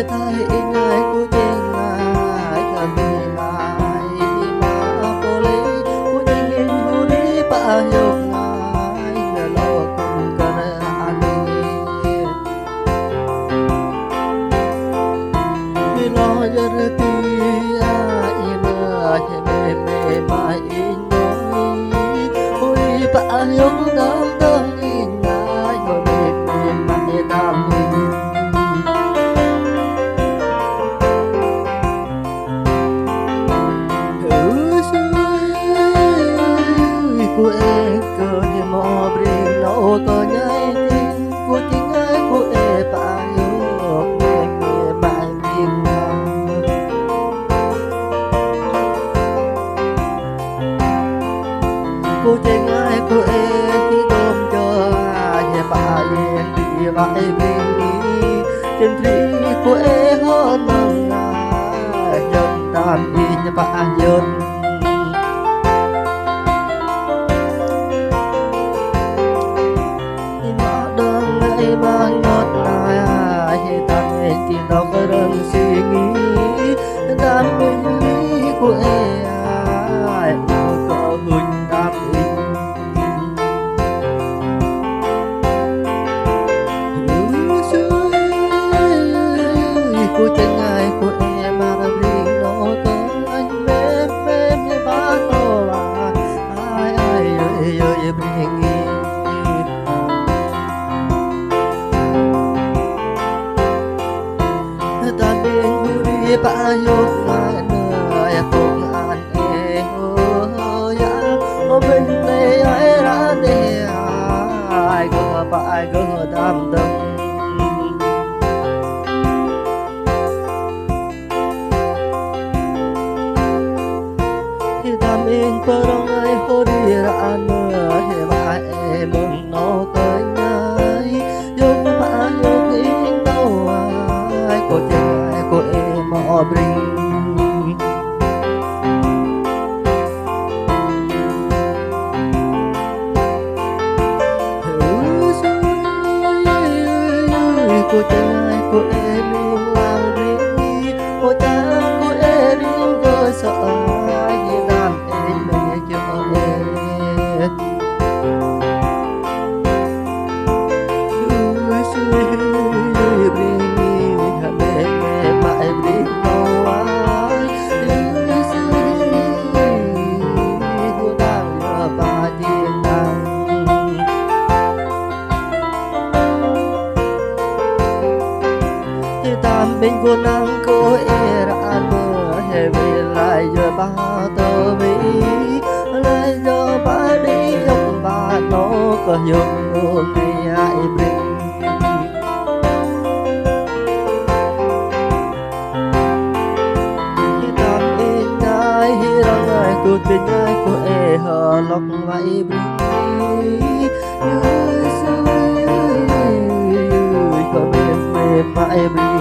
thay ngay của chàng lại cả vì lại thì mà cô lấy của chàng in hú đi ba hiệu ngài nhờ lo cùng cả anh vì lo giờ ti ai mà mê mê mai nói ôi ba hiệu ngài đang in ngài rồi mê mê mai đang của em cơ thì mò bring nấu có nhai tin của chính ai của em bà yêu nghe nghe mãi miên của chính ai của em khi tôm cho nhà bà em đi vãi bring đi trên tri của em hơn nâng nhân tam đi nhà bà nhân mang ngọt ngào hay ta nghe tin đọc rừng suy nghĩ đam mê của ai có hình đam mê của chân ai của em mà riêng nó có anh mê mê mê ba tô ai ai ơi ơi bring ba dục ngài nơi cùng anh em ơi ở bên đây ai đã để ai gỡ ba gỡ đam đâm thì đam in perong ai ho đi ra nơi ba em mừng nó tới ngay dục ba dục in đâu ai có chân ai của em Bring của trái của em lang riêng của ta của em cơ sợ như làm em mẹ cho em bên cô năng cô ra mưa hè về lại giờ ba tơ vi lại giờ ba đi ông ba nó có nhung luôn đi ai bring thì tam in ai răng ai cô tình ai cô hờ lọc vậy bring có bên mềm mại bring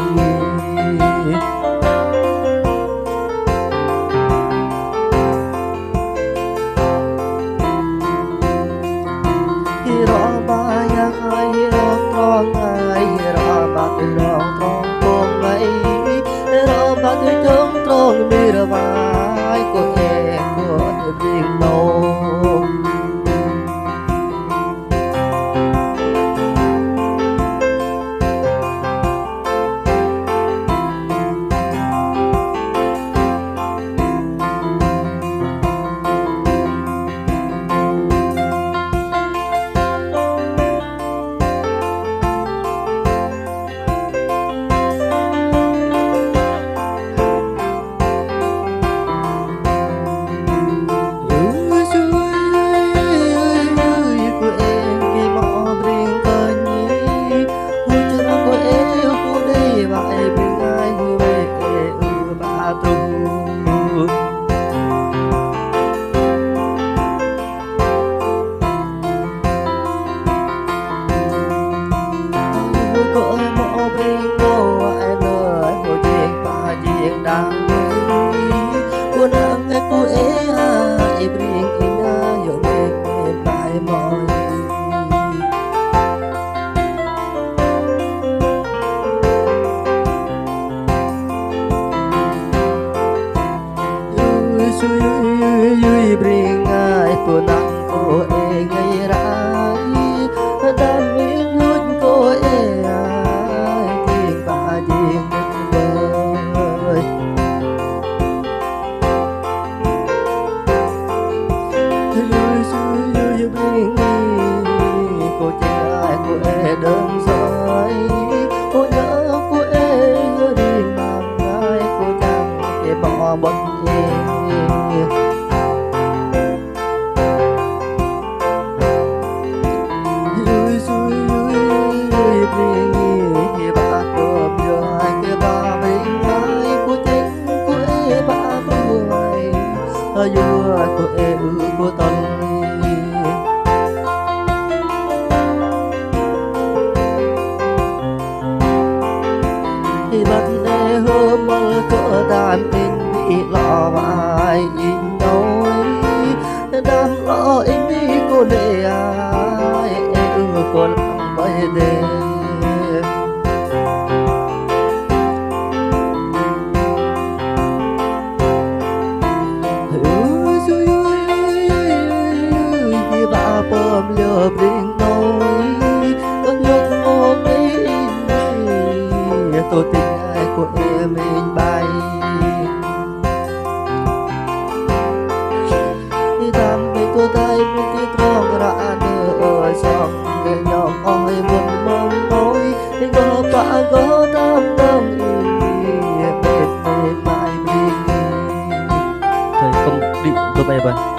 bận của tôi thì bắt nè hôm mơ cỡ đàn mình bị lọ bài in nói đam lọ in đi cô để ai cô lặng bay đêm bơm lửa Bring nói ước nhung ôm ý tôi tình ai của em mình bay đi đam mình tôi tay mình cái tròn ra nữa xong người nhóm oi buồn mong nói đi ngỡ bạ gỡ đam đâm mệt mệt mãi mình thầy không định tôi bay bay